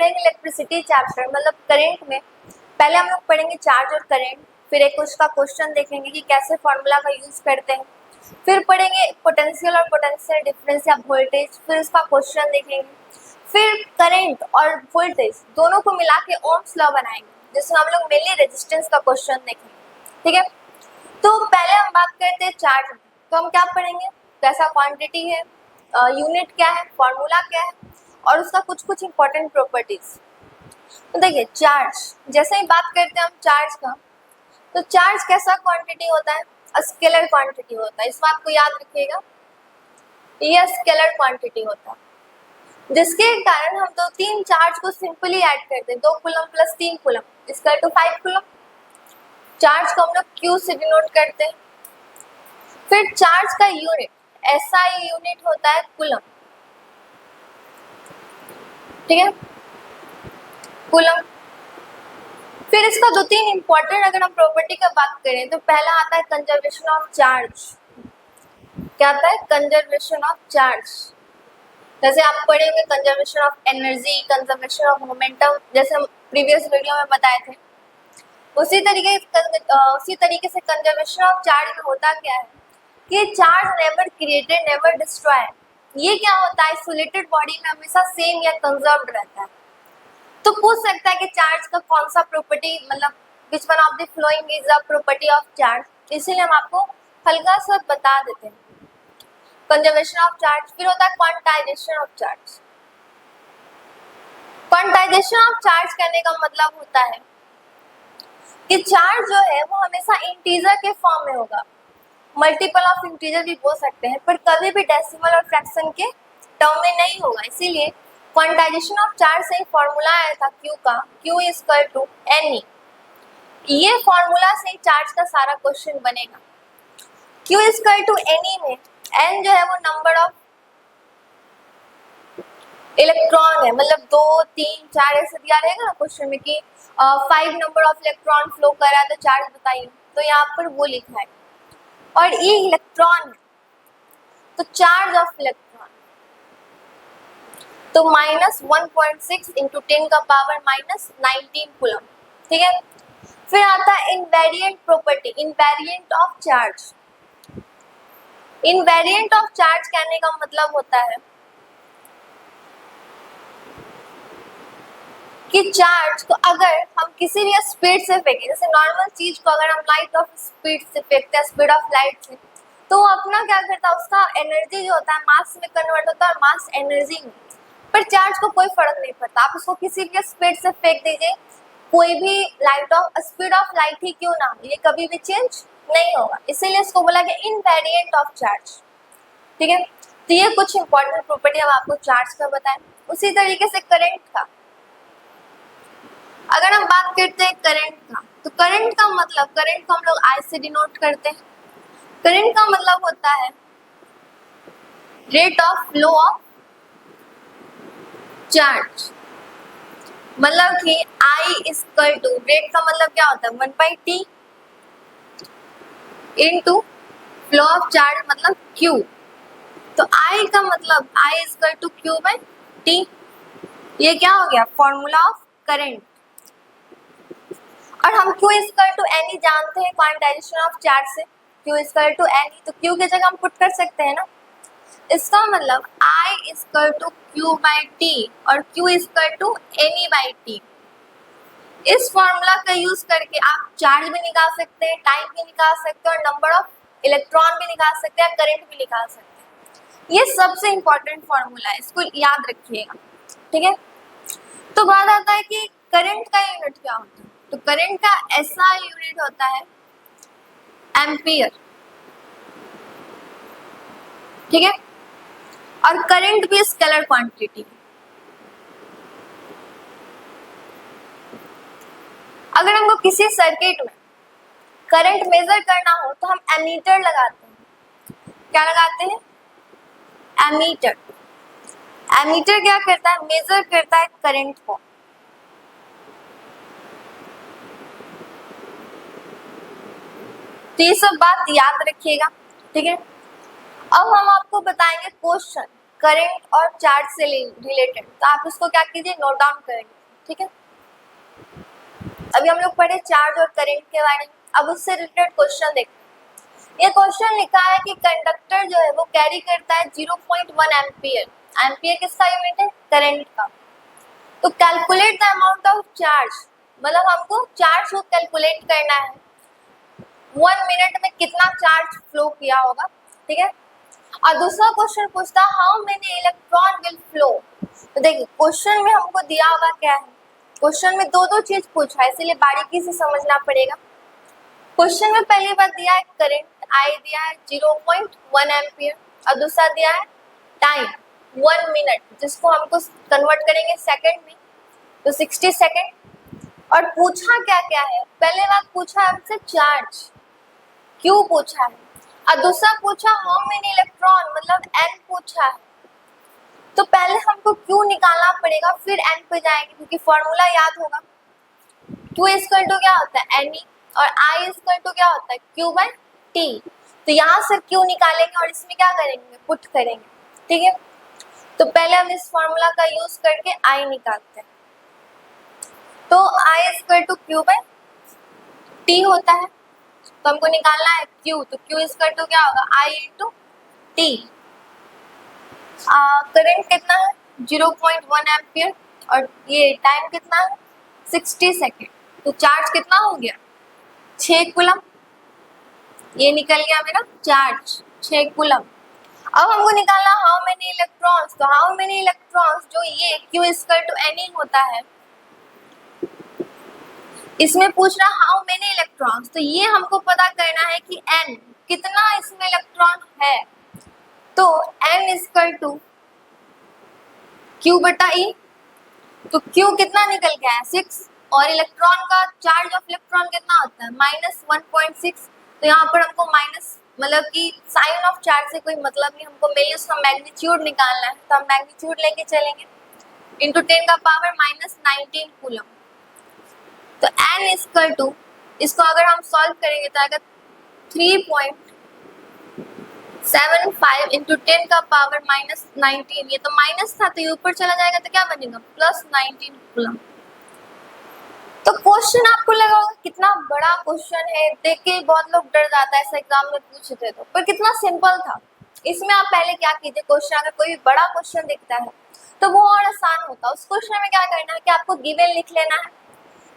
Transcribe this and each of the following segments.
पढ़ेंगे electricity chapter, मतलब current में पहले हम लोग पढ़ेंगे चार्ज और करंट, फिर एक उसका क्वेश्चन देखेंगे कि कैसे फॉर्मूला का यूज करते हैं, फिर पढ़ेंगे पोटेंशियल और पोटेंशियल डिफरेंस या वोल्टेज, फिर उसका क्वेश्चन देखेंगे, फिर करंट और वोल्टेज दोनों को मिला के ओम्स लॉ बनाएंगे, जिसमें हम लोग मेनली रेजिस्टेंस का क्वेश्चन देखेंगे। ठीक है, तो पहले हम बात करते हैं चार्ज। तो हम क्या पढ़ेंगे, कैसा क्वांटिटी है, यूनिट क्या है, फॉर्मूला क्या है और उसका कुछ कुछ इंपॉर्टेंट प्रॉपर्टीज। तो देखिए चार्ज, जैसे ही बात करते हैं हम चार्ज का, तो चार्ज कैसा क्वांटिटी होता है, स्केलर क्वांटिटी होता है। इस बात को याद रखिएगा, ये स्केलर क्वांटिटी होता है, जिसके कारण हम दो तीन चार्ज को सिंपली ऐड करते हैं, 2 coulomb plus 3 coulomb equal to 5 coulomb. Charge को हम लोग क्यू से डिनोट करते हैं। फिर चार्ज का यूनिट, एसआई यूनिट होता है कूलम। ठीक है, कूलम। फिर इसका दो तीन इंपॉर्टेंट अगर हम प्रॉपर्टी का बात करें तो पहला आता है कंजर्वेशन ऑफ चार्ज। क्या आता है, कंजर्वेशन ऑफ चार्ज। जैसे आप पढ़ेंगे conservation of energy, conservation of momentum, जैसे हम प्रीवियस वीडियो में बताए थे। उसी तरीके से कंजर्वेशन ऑफ चार्ज में होता क्या है कि charge never created never destroy. ये क्या होता है, आइसोलेटेड बॉडी में हमेशा सेम या कंजर्व्ड रहता है। तो पूछ सकता है कि चार्ज का कौन सा प्रॉपर्टी, मतलब which one of the following is a property of charge, इसीलिए हम आपको हल्का सा बता देते हैं कंजर्वेशन ऑफ चार्ज। फिर होता है quantization of charge. Quantization of charge करने का मतलब होता है कि चार्ज जो है वो हमेशा इंटीजर के फॉर्म में होगा, मल्टीपल ऑफ इंटीजर भी बोल सकते हैं, पर कभी भी डेसिमल और फ्रैक्शन के टर्म में नहीं होगा। इसीलिए क्वांटाइजेशन ऑफ चार्ज से फॉर्मूला आया था Q का, Q is equal to NE। ये फॉर्मूला से चार्ज का सारा क्वेश्चन बनेगा। Q is equal to NE में N जो है वो नंबर ऑफ इलेक्ट्रॉन है, मतलब 2 3 4 ऐसे दिया रहेगा ना क्वेश्चन में कि 5 नंबर ऑफ इलेक्ट्रॉन फ्लो कर रहा है तो चार्ज बताइए, तो यहाँ पर वो लिखा है। और ये इलेक्ट्रॉन है तो चार्ज ऑफ इलेक्ट्रॉन तो -1.6 इंटू 10 का पावर -19 कूलम। ठीक है, फिर आता है invariant property, invariant of charge. Invariant of charge कहने का मतलब होता है कि चार्ज को अगर हम किसी भी स्पीड से फेंकें, जैसे नॉर्मल चीज को अगर हम लाइट ऑफ स्पीड से फेंकते हैं, स्पीड ऑफ लाइट से, तो वो अपना क्या करता है, उसका एनर्जी जो होता है मास में कन्वर्ट होता है, मास एनर्जी में। पर चार्ज को कोई फर्क नहीं पड़ता, आप उसको किसी भी स्पीड से फेंक दीजिए, कोई भी light of speed of light ही क्यों ना, ये कभी भी चेंज नहीं होगा। इसीलिए इसको बोला गया इनवेरिएंट ऑफ चार्ज। ठीक है, तो ये कुछ इंपॉर्टेंट प्रॉपर्टी हम आपको चार्ज का बताएं। उसी तरीके से करंट का, अगर हम बात करते हैं करंट का, तो करंट का मतलब, करंट को हम लोग I से डिनोट करते हैं। करंट का मतलब होता है rate of flow of charge, मतलब कि I is equal to, rate का मतलब क्या होता है 1/t into flow of charge मतलब Q। तो I का मतलब I is equal to Q/T। ये क्या हो गया, फॉर्मूला ऑफ करंट। और हम Q is equal to NE जानते हैं क्वांटाइजेशन ऑफ चार्ज से, Q is equal to NE, तो Q की जगह हम पुट कर सकते हैं ना। इसका मतलब I is equal to Q/T और Q is equal to NE/T। इस फॉर्मूला का यूज करके आप चार्ज भी निकाल सकते हैं, टाइम भी निकाल सकते हैं और नंबर ऑफ इलेक्ट्रॉन भी निकाल सकते हैं, करंट भी निकाल सकते हैं। ये सबसे इंपॉर्टेंट फॉर्मूला है, इसको याद रखिएगा। ठीक है, तो बात आता है कि करंट का यूनिट क्या होता है, तो करंट का ऐसा यूनिट होता है एम्पियर। ठीक है, और करंट भी स्केलर क्वांटिटी। अगर हमको किसी सर्किट में करंट मेजर करना हो तो हम एमीटर लगाते हैं। क्या लगाते हैं, एमीटर। एमीटर क्या करता है, मेजर करता है करंट को। तो ये सब बात याद रखिएगा। ठीक है, अब हम आपको बताएंगे क्वेश्चन करंट और चार्ज से रिलेटेड, तो आप इसको क्या कीजिए, नोट डाउन करेंगे, ठीक है। अभी हम लोग पढ़े चार्ज और करंट के बारे में, अब उससे रिलेटेड क्वेश्चन देखते हैं। ये क्वेश्चन लिखा है कि कंडक्टर जो है वो कैरी करता है 0.1 एम्पियर। एम्पियर किसका यूनिट है, करंट का। तो calculate the amount of charge, मतलब हमको चार्ज को कैलकुलेट करना है 1 मिनट में कितना चार्ज फ्लो किया होगा, ठीक है। और दूसरा क्वेश्चन पूछता है how many electron will flow. तो देखिए क्वेश्चन में हमको दिया होगा क्या है, क्वेश्चन में दो चीज पूछा है, इसलिए बारीकी से समझना पड़ेगा। क्वेश्चन में पहली बात दिया है करंट, आई दिया है 0.1 एम्पियर, और दूसरा दिया है टाइम 1 मिनट, जिसको हमको कन्वर्ट करेंगे सेकंड में, तो 60 सेकंड। और पूछा क्या क्या है, पहले बात पूछा हमसे चार्ज, क्यू पूछा है, और दूसरा पूछा हाउ मेनी इलेक्ट्रॉन, मतलब एन पूछा है। तो पहले हमको क्यू निकालना पड़ेगा, फिर एन पे जाएंगे, क्योंकि फॉर्मूला याद होगा। क्यू इक्वल टू क्या होता है, एन ई, और आई इक्वल टू क्या होता है, क्यू बाय टी। तो यहाँ से क्यू निकालेंगे और इसमें क्या करेंगे, पुट करेंगे, ठीक है। तो पहले हम इस फॉर्मूला का यूज करके आई निकालते हैं। तो I equal to Q by T होता है, तो हमको निकालना है क्यू, तो क्यू इक्वल टू क्या होगा, आई इंटू टी। करंट कितना है 0.1 एम्पियर, और ये टाइम कितना है 60 सेकेंड। तो चार्ज कितना हो गया 6 कूलम, ये निकल गया मेरा चार्ज 6 कूलम। अब हमको निकालना हाउ मेनी इलेक्ट्रॉन्स, तो हाउ मेनी इलेक्ट्रॉन्स जो ये Q equal to N E होता है, इसमें पूछ रहा हाउ मेनी इलेक्ट्रॉन्स, तो ये हमको पता करना है कि n कितना इसमें इलेक्ट्रॉन है। तो n इक्वल टू q बटा e, तो q कितना निकल गया है 6, और इलेक्ट्रॉन का चार्ज ऑफ इलेक्ट्रॉन कितना होता है -1.6। तो यहाँ पर हमको माइनस, मतलब कि साइन ऑफ चार्ज से कोई मतलब नहीं, हमको मेनली उसका मैग्नीट्यूड निकालना है। तो हम मैग्नीट्यूड लेके चलेंगे, इंटू 10 का पावर -19 कूलम। तो n इक्वल टू, इसको अगर हम सॉल्व करेंगे तो आएगा 3.75 इंटू 10 का पावर -19, ये तो माइनस था तो ये ऊपर चला जाएगा तो क्या बनेगा +19 कूलम। तो क्वेश्चन आपको लगा होगा कितना बड़ा क्वेश्चन है, देख के बहुत लोग डर जाता है ऐसा एग्जाम में पूछते तो, पर कितना सिंपल था। इसमें आप पहले क्या कीजिए, क्वेश्चन अगर कोई बड़ा क्वेश्चन दिखता है तो वो और आसान होता है। उस क्वेश्चन में क्या करना है कि आपको गिवन लिख लेना है,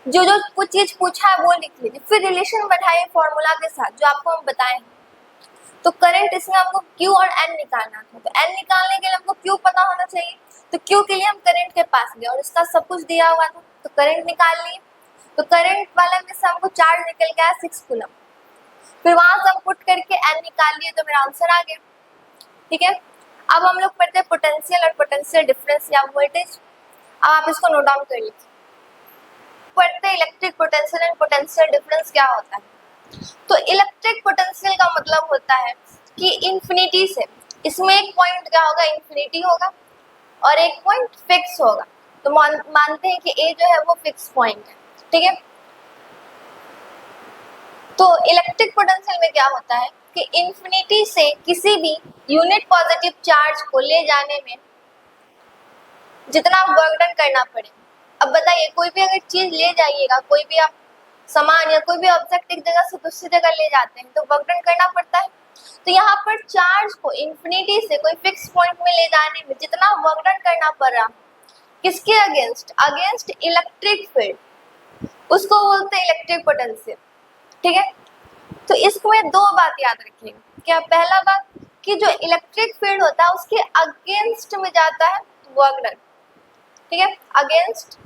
जो जो कुछ चीज पूछा है वो लिख लीजिए, फिर रिलेशन बैठाइए फॉर्मूला के साथ जो आपको हम बताएं। तो करंट इसमें हमको Q और N निकालना था, तो N निकालने के लिए हमको Q पता होना चाहिए, तो Q के लिए हम करंट के पास गए और इसका सब कुछ दिया हुआ था, तो करंट निकाल लिए। तो करंट वाले में से हमको चार्ज निकल गया 6 कूलम, फिर वहां से हम पुट करके N निकाल लिए, तो मेरा आंसर आ गया, ठीक है। अब हम लोग पढ़ते हैं पोटेंशियल और पोटेंशियल डिफरेंस या वोल्टेज। अब आप इसको नोट डाउन कर लीजिए। पढ़ते हैं electric potential and potential difference क्या होता है। तो इलेक्ट्रिक पोटेंशियल का मतलब होता है कि इंफिनिटी से, इसमें एक पॉइंट क्या होगा, इंफिनिटी होगा, और एक पॉइंट फिक्स होगा। तो मानते हैं कि ए जो है वो फिक्स पॉइंट है, ठीक है। तो इलेक्ट्रिक पोटेंशियल में क्या होता है कि इंफिनिटी से किसी भी यूनिट पॉजिटिव चार्ज को ले जाने में जितना वर्क डन करना पड़े। अब बताइए कोई भी अगर चीज ले जाइएगा, कोई भी आप सामान या कोई भी ऑब्जेक्ट एक जगह से दूसरी जगह ले जाते हैं तो वर्क डन करना पड़ता है। तो यहाँ पर चार्ज को इंफिनिटी से कोई फिक्स पॉइंट में ले जाने में जितना वर्क डन करना पड़ रहा, किसके अगेंस्ट, अगेंस्ट इलेक्ट्रिक फील्ड, उसको बोलते हैं इलेक्ट्रिक पोटेंशियल, ठीक है। तो इसमें दो बात याद रखिएगा। क्या, पहला बात कि जो इलेक्ट्रिक फील्ड होता है उसके अगेंस्ट में जाता है वर्क डन, ठीक है, अगेंस्ट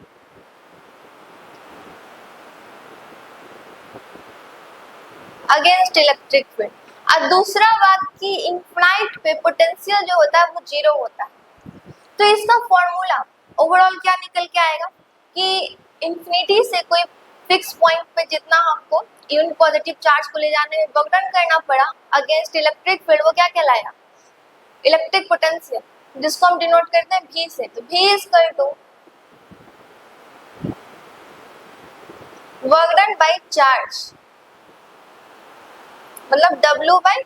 इलेक्ट्रिक फील्ड। और दूसरा बात कि इनफाइनाइट पे पोटेंशियल जो होता है वो 0 होता है। तो इसका फॉर्मूला ओवरऑल क्या निकल के आएगा कि इंफिनिटी से कोई फिक्स पॉइंट पे जितना हमको यूनिट पॉजिटिव चार्ज को ले जाने में वर्क डन करना पड़ा अगेंस्ट इलेक्ट्रिक फील्ड, वो क्या कहलाया, इलेक्ट्रिक पोटेंशियल, जिसको हम डिनोट करते हैं V से। तो V equal to work done by charge, मतलब W बाय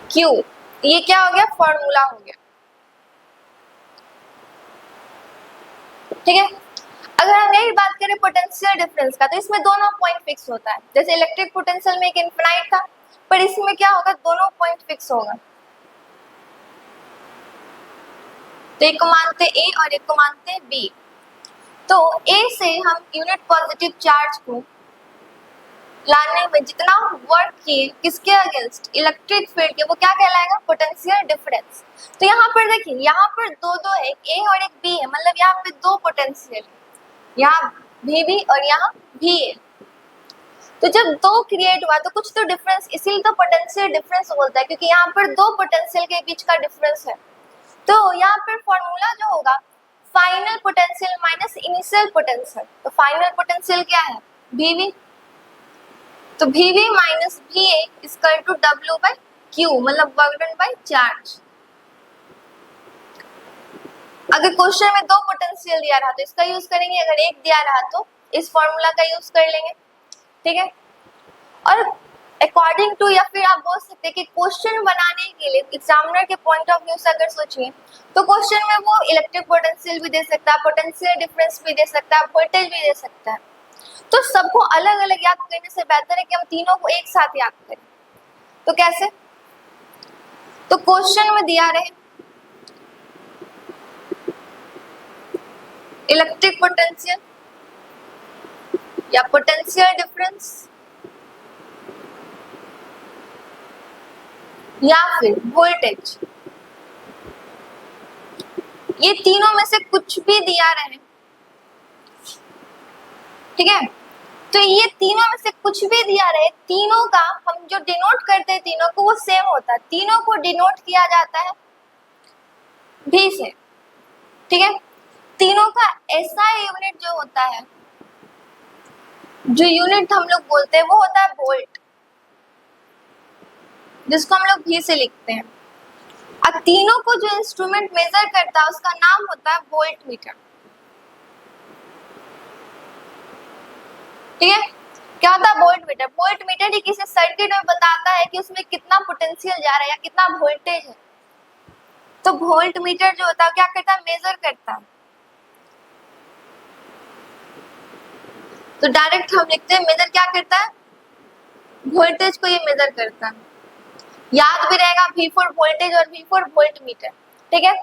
Q, ये क्या हो गया, फॉर्मूला हो गया। ठीक है, अगर हम यही बात करें पोटेंशियल डिफरेंस का, तो इसमें दोनों पॉइंट फिक्स होता है। जैसे इलेक्ट्रिक पोटेंशियल में एक इनफिनाइट था, पर इसमें क्या होगा, दोनों पॉइंट फिक्स होगा। तो एक को मानते ए और एक को मानते बी। तो ए से हम यूनिट पॉजिटिव चार्ज को लाने में जितना वर्क किए, किसके अगेंस्ट, इलेक्ट्रिक फील्ड के, वो क्या कहलाएगा, पोटेंशियल डिफरेंस। तो यहाँ पर देखिए, यहाँ पर दो दो है, एक ए और एक बी है, मतलब यहाँ पे दो पोटेंशियल, यहाँ भी और यहाँ भी है। तो जब दो क्रिएट हुआ तो कुछ तो डिफरेंस, इसीलिए तो पोटेंशियल डिफरेंस बोलता है, क्योंकि यहाँ पर दो पोटेंशियल के बीच का डिफरेंस है। तो यहाँ पर फॉर्मूला जो होगा, final potential minus initial potential. तो फाइनल पोटेंशियल क्या है, वीवी, तो V B minus V A equal to W by Q, मतलब वर्क डन बाय चार्ज। अगर क्वेश्चन में दो पोटेंशियल दिया रहा तो इसका यूज करेंगे, अगर एक दिया रहा तो इस फॉर्मूला का यूज कर लेंगे। ठीक है, और अकॉर्डिंग टू, या फिर आप बोल सकते हैं कि क्वेश्चन बनाने के लिए एग्जामिनर के पॉइंट ऑफ व्यू से अगर सोचिए, तो क्वेश्चन में वो इलेक्ट्रिक पोटेंशियल भी दे सकता है, पोटेंशियल डिफरेंस भी दे सकता है, वोल्टेज भी दे सकता है। तो सबको अलग अलग याद करने से बेहतर है कि हम तीनों को एक साथ याद करें। तो कैसे, तो क्वेश्चन में दिया रहे इलेक्ट्रिक पोटेंशियल या पोटेंशियल डिफरेंस या फिर वोल्टेज, ये तीनों में से कुछ भी दिया रहे। ठीक है, तो ये तीनों में से कुछ भी दिया रहे, तीनों का हम जो डिनोट करते हैं तीनों को, वो सेम होता है। तीनों को डिनोट किया जाता है भी से। ठीक है, तीनों का ऐसा यूनिट जो होता है, जो यूनिट हम लोग बोलते हैं वो होता है वोल्ट, जिसको हम लोग भी से लिखते हैं। अब तीनों को जो इंस्ट्रूमेंट मेजर करता है उसका नाम होता है वोल्ट मीटर। ठीक है, क्या होता है वोल्ट मीटर, वोल्ट मीटर ही किसी सर्किट में बताता है कि उसमें कितना पोटेंशियल जा रहा है या कितना वोल्टेज है। तो वोल्ट मीटर जो होता है क्या करता है, मेजर करता है। तो डायरेक्ट हम लिखते हैं मेजर क्या करता है, वोल्टेज को ये मेजर करता है। याद भी रहेगा V फॉर वोल्टेज और V फॉर वोल्ट मीटर। ठीक है,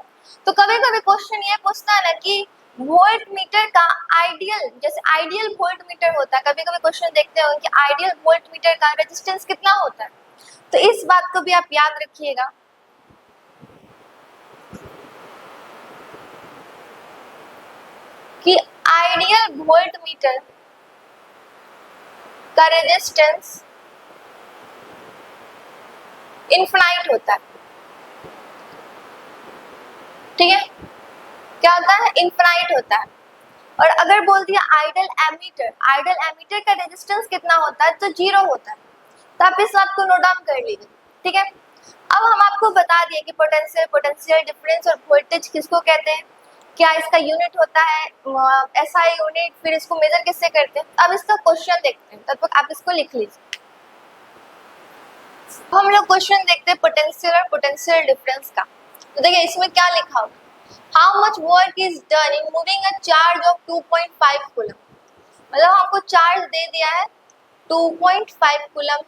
तो कभी कभी क्वेश्चन ये पूछता है ना कि वोल्ट मीटर का आइडियल, जैसे आइडियल वोल्ट मीटर होता है, कभी कभी क्वेश्चन देखते हो कि आइडियल वोल्ट मीटर का रेजिस्टेंस कितना होता है। तो इस बात को भी आप याद रखिएगा कि आइडियल वोल्ट मीटर का रेजिस्टेंस इनफिनाइट होता है। ठीक है, क्या होता है, इनफिनाइट होता है। और अगर बोल दिया आइडियल एमीटर, आइडियल एमीटर का रेजिस्टेंस कितना होता है, तो 0 होता है। तो आप इस बात को नोट डाउन कर लीजिए। ठीक है, अब हम आपको बता दिए कि पोटेंशियल, पोटेंशियल डिफरेंस और वोल्टेज किसको कहते हैं, क्या इसका यूनिट होता है, ऐसा यूनिट, फिर इसको मेजर किससे करते हैं। अब इसका क्वेश्चन देखते हैं, तब तक आप इसको लिख लीजिए। हम लोग क्वेश्चन देखते हैं पोटेंशियल और पोटेंशियल डिफरेंस का। तो देखिए इसमें क्या लिखा होगा, how much work is done in moving a charge of 2.5 coulomb. मतलब हमको चार्ज दे दिया है 2.5 coulomb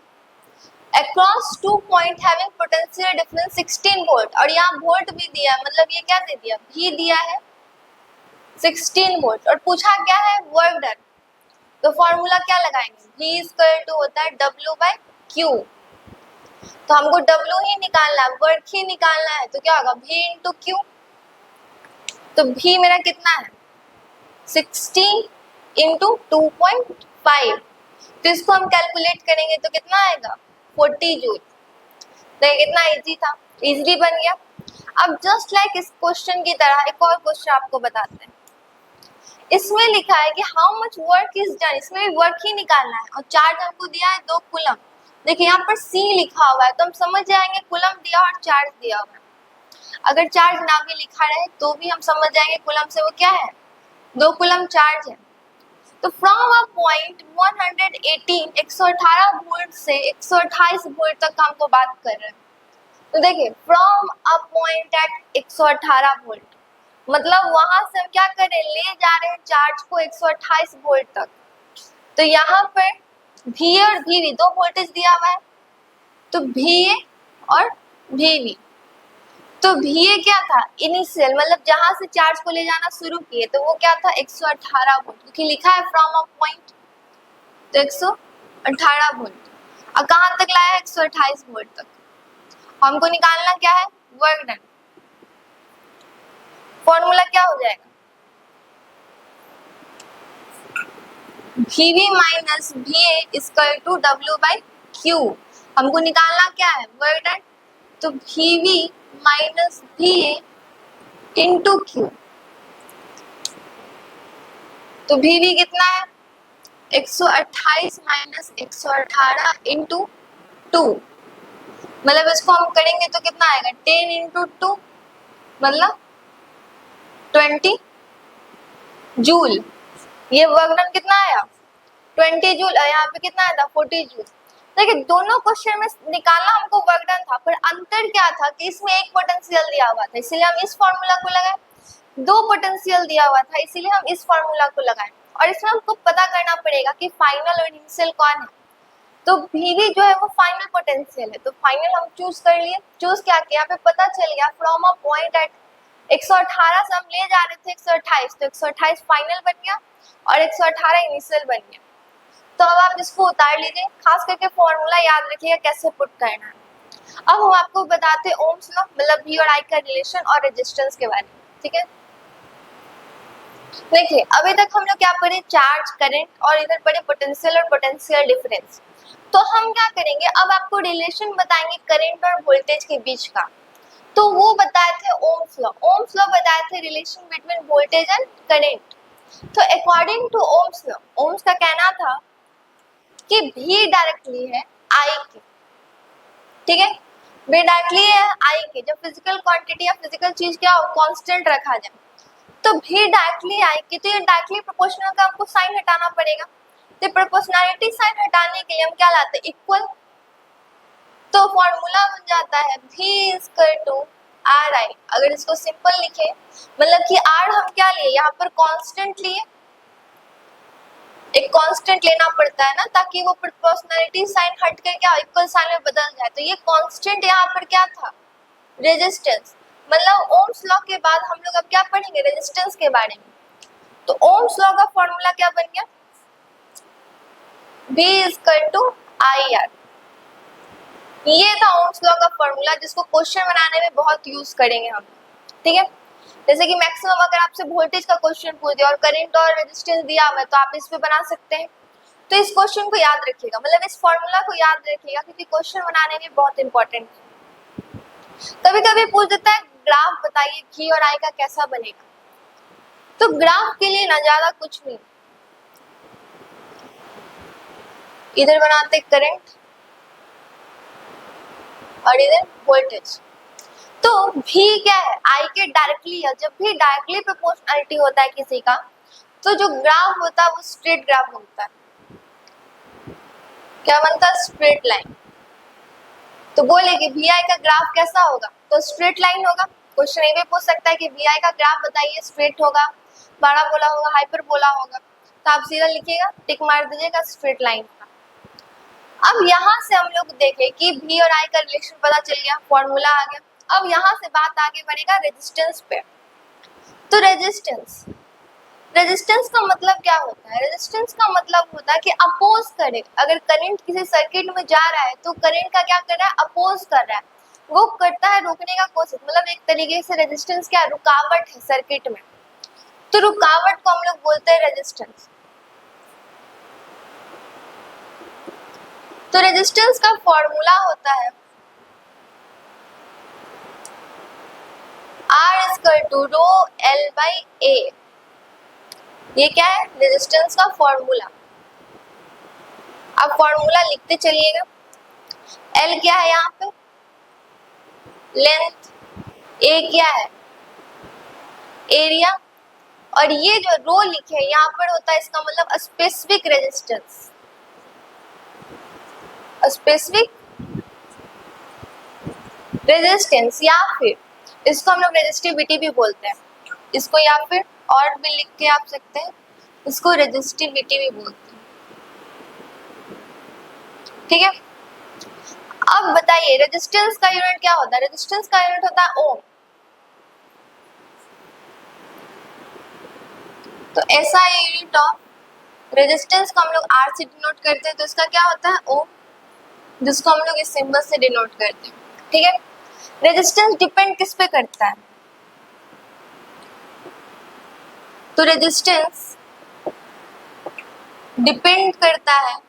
across 2 point having potential difference 16 volt, और यहाँ वोल्ट भी दिया है, मतलब ये क्या दे दिया, भी दिया है 16 वोल्ट, और पूछा क्या है, वर्क डन। तो फॉर्मूला क्या लगाएंगे, V इक्वल टू होता है W बाय Q। तो हमको W ही निकालना है, वर्क ही निकालना है, तो क्या होगा V इंटू Q। तो V मेरा कितना है 16 इंटू 2.5, तो इसको हम कैलकुलेट करेंगे तो कितना आएगा 40 जूल। तो ये कितना इजी था, इजीली बन गया। अब जस्ट लाइक इस क्वेश्चन की तरह एक और क्वेश्चन आपको बताते हैं। इसमें लिखा है कि how much work is done, इसमें भी वर्क ही निकालना है, और चार्ज हमको दिया है 2 कूलम। देखिए यहाँ पर C लिखा हुआ है, तो हम समझ जाएंगे कूलम दिया और चार्ज दिया हुआ है। अगर चार्ज ना भी लिखा रहे तो भी हम समझ जाएंगे कूलम से वो क्या है, 2 कूलम चार्ज है। तो फ्रॉम अ पॉइंट 118 118 वोल्ट से 128 वोल्ट तक हमको बात कर रहे हैं। तो देखिए from a point at 118 volt, मतलब वहां से हम क्या कर रहे हैं, ले जा रहे हैं चार्ज को 128 वोल्ट तक। तो यहाँ पर VA और VV दो वोल्टेज दिया हुआ है, तो VA और VV। तो VA क्या था, इनिशियल, मतलब जहां से चार्ज को ले जाना शुरू किए, तो वो क्या था 118 वोल्ट, क्योंकि लिखा है फ्रॉम अ पॉइंट, तो 118 वोल्ट। अब कहां तक लाया, 128 वोल्ट तक। हमको निकालना क्या है, वर्क डन। फॉर्मूला क्या हो जाएगा, VV minus VA equal to W/Q। हमको निकालना क्या है, वर्क डन। तो VV minus VA into Q। तो VV कितना है, 128 माइनस 118 इंटू 2, मतलब इसको हम करेंगे तो कितना आएगा, 10 इंटू 2 मतलब 20 जूल। ये वर्क डन कितना आया, 20 जूल। यहाँ पे कितना आया था, 40 जूल। देखिए दोनों क्वेश्चन में निकालना हमको वर्क डन था, पर अंतर क्या था कि इसमें एक पोटेंशियल दिया हुआ था, इसीलिए हम इस फॉर्मूला को लगाए। दो पोटेंशियल दिया हुआ था, इसीलिए हम इस फॉर्मूला को लगाए। और इसमें हमको पता करना पड़ेगा कि फाइनल और इनिशियल कौन है। तो VV जो है वो फाइनल पोटेंशियल है, तो फाइनल हम चूज कर लिए। चूज क्या किया, यहाँ पे पता चल गया फ्रॉम अ पॉइंट एट 118 से हम ले जा रहे थे 128, तो 128 फाइनल बन गया और 118 इनिशियल बन गया। तो अब आप इसको उतार लीजिए, खास करके फॉर्मूला याद रखिएगा कैसे पुट करना है। अब हम आपको बताते हैं ओम्स लॉ, मतलब V और I का रिलेशन और रेजिस्टेंस के बारे में, ठीक है। देखिए अभी तक हम लोग क्या पढ़े, चार्ज, करंट, और इधर पढ़े पोटेंशियल और पोटेंशियल डिफरेंस। तो हम क्या करेंगे, अब आपको रिलेशन बताएंगे करंट और वोल्टेज के बीच का। तो वो बताए थे ओम्स लॉ। ओम्स लॉ बताए थे relation between voltage and current. तो according to Ohm's law, Ohm's का कहना था कि V डायरेक्टली है I के, ठीक है। V डायरेक्टली है I के, जब फिजिकल क्वांटिटी या फिजिकल चीज क्या हो, कांस्टेंट रखा जाए, तो V डायरेक्टली I के, तो ये डायरेक्टली प्रोपोर्शनल का हमको साइन हटाना पड़ेगा। तो प्रोपोर्शनलिटी साइन हटाने के लिए हम क्या लाते हैं, इक्वल। तो फॉर्मूला बन जाता है V इक्वल टू RI। अगर इसको सिंपल लिखे, मतलब कि R हम क्या लिए, यहाँ पर कांस्टेंट लिए, एक कांस्टेंट लेना पड़ता है ना, ताकि वो प्रोपोर्शनलिटी साइन हट कर क्या इक्वल साइन में बदल जाए। तो ये कांस्टेंट यहाँ पर क्या था, रेजिस्टेंस। मतलब ओम्स लॉ के बाद हम लोग अब क्या पढ़ेंगे, रेजिस्टेंस के बारे में। तो ओम्स लॉ का फॉर्मूला क्या बन गया, V इक्वल टू IR। ये था ओम्स लॉ का फॉर्मूला, जिसको क्वेश्चन बनाने में बहुत यूज करेंगे हम, ठीक है। जैसे कि मैक्सिमम अगर आपसे वोल्टेज का क्वेश्चन पूछ दिया और करंट और रेजिस्टेंस दिया हुआ है, तो आप इस पे बना सकते हैं। तो इस क्वेश्चन को याद रखिएगा, मतलब इस फॉर्मूला को याद रखिएगा, क्योंकि क्वेश्चन बनाने में बहुत इंपॉर्टेंट है। कभी कभी पूछ देता है ग्राफ बताइए V और I का कैसा बनेगा। तो ग्राफ के लिए ना ज्यादा कुछ नहीं, इधर बनाते करंट और इधर वोल्टेज। तो V क्या है, I के डायरेक्टली है। जब भी डायरेक्टली प्रोपोर्शनलिटी होता है किसी का, तो जो ग्राफ होता है वो स्ट्रेट ग्राफ बनता है। क्या बनता है, स्ट्रेट लाइन। तो बोले कि VI का ग्राफ कैसा होगा, तो स्ट्रेट लाइन होगा। क्वेश्चन ये भी पूछ सकता है कि VI का ग्राफ बताइए, स्ट्रेट होगा, पैराबोला होगा, हाइपरबोला होगा। तो आप सीधा लिखिएगा, टिक मार दीजिएगा, स्ट्रेट लाइन। अब यहाँ से हम लोग देखें कि V और I का रिलेशन पता चल गया, फॉर्मूला आ गया। अब यहाँ से बात आगे बढ़ेगा रेजिस्टेंस पे। तो रेजिस्टेंस का मतलब क्या होता है, रेजिस्टेंस का मतलब होता है कि अपोज करे। अगर करंट किसी सर्किट में जा रहा है, तो करंट का क्या कर रहा है, अपोज कर रहा है, वो करता है रोकने का कोशिश। मतलब एक तरीके से रेजिस्टेंस क्या, रुकावट है सर्किट में। तो रुकावट को हम लोग बोलते हैं रेजिस्टेंस। तो रेजिस्टेंस का फॉर्मूला होता है R equal to rho L by A। ये क्या है, रेजिस्टेंस का फॉर्मूला। अब फॉर्मूला लिखते चलिएगा। L क्या है यहाँ पे, लेंथ, A क्या है, एरिया, और ये जो रो लिखे है यहाँ पर होता है, इसका मतलब स्पेसिफिक रेजिस्टेंस। स्पेसिफिक रेजिस्टेंस या फिर इसको हम लोग रेजिस्टिविटी भी बोलते हैं, इसको या फिर और भी लिख के आप सकते हैं, इसको रेजिस्टिविटी भी बोलते हैं। ठीक है, अब बताइए रेजिस्टेंस का यूनिट क्या होता है? रेजिस्टेंस का यूनिट होता है ओम। तो ऐसा यूनिट ऑफ रेजिस्टेंस को हम लोग आर से डिनोट करते हैं, तो इसका क्या होता है? ओम, जिसको हम लोग इस सिंबल से डिनोट करते हैं। ठीक है, रेजिस्टेंस डिपेंड किस पे करता है? तो रेजिस्टेंस डिपेंड करता है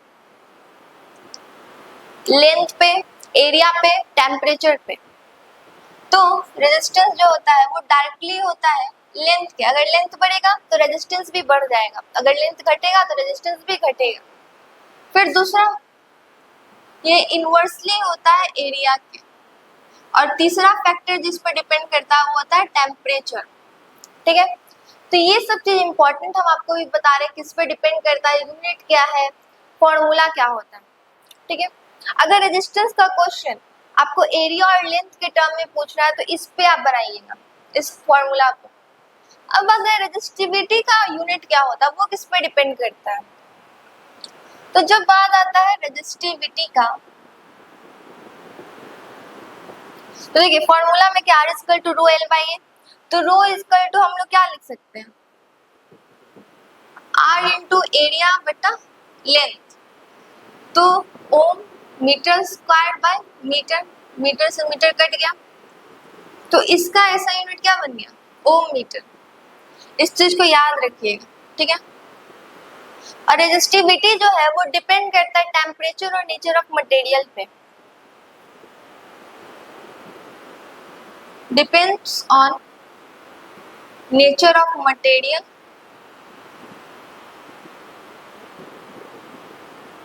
लेंथ पे, एरिया पे, टेम्परेचर पे। तो रेजिस्टेंस जो होता है वो डायरेक्टली होता है लेंथ के। अगर लेंथ बढ़ेगा तो रेजिस्टेंस भी बढ़ जाएगा, अगर लेंथ घटेगा तो रेजिस्टेंस भी घटेगा। फिर दूसरा, ये इनवर्सली होता है एरिया के। और तीसरा फैक्टर जिस पर डिपेंड करता है वो होता है टेम्परेचर। ठीक है, तो ये सब चीज इंपॉर्टेंट हम आपको भी बता रहे हैं, किस पे डिपेंड करता है, यूनिट क्या है, फॉर्मूला क्या होता है। ठीक है, अगर रेजिस्टेंस का क्वेश्चन आपको एरिया और लेंथ के टर्म में पूछ रहा है तो इस पे आप बनाइएगा, इस फॉर्मूला पे। अब अगर रेजिस्टिविटी का यूनिट क्या होता है, वो किस पे डिपेंड करता है? तो जब बात आता है रेजिस्टिविटी का, तो देखिए फॉर्मूला में क्या, R equal to rho L by A. तो रो इक्वल टू हम लोग क्या लिख सकते हैं? R इंटू एरिया बटा लेंथ। तो ohm metre square by metre, metre से मीटर कट गया, तो इसका ऐसा यूनिट क्या बन गया? Ohm metre. इस चीज को याद रखिएगा। ठीक है, और रेजिस्टिविटी जो है वो डिपेंड करता है टेम्परेचर और नेचर ऑफ मटेरियल पे। Depends on nature of material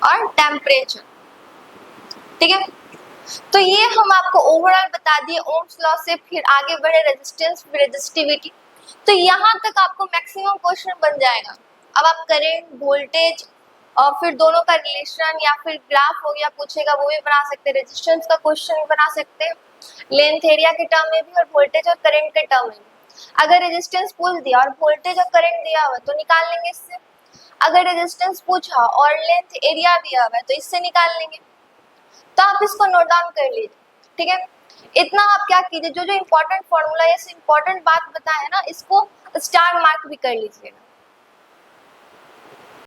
और टेम्परेचर। ठीक है, तो ये हम आपको ओवरऑल बता दिए ओम्स लॉ से, फिर आगे बढ़े रेजिस्टेंस, फिर रेजिस्टिविटी। तो यहाँ तक आपको मैक्सिमम क्वेश्चन बन जाएगा। अब आप करंट, वोल्टेज और फिर दोनों का रिलेशन या फिर ग्राफ हो गया पूछेगा, वो भी बना सकते हैं। रेजिस्टेंस का क्वेश्चन भी बना सकते हैं, लेंथ एरिया के टर्म में भी और वोल्टेज और करंट के टर्म में भी। अगर रेजिस्टेंस पूछ दिया और वोल्टेज और करंट दिया हुआ तो निकाल लेंगे इससे। अगर रेजिस्टेंस पूछा और लेंथ एरिया दिया हुआ है तो इससे निकाल लेंगे। तो आप इसको नोट डाउन कर लीजिए। ठीक है, इतना आप क्या कीजिए, जो जो इम्पोर्टेंट फॉर्मूला, ये इंपॉर्टेंट बात बताए ना, इसको स्टार मार्क भी कर लीजिएगा।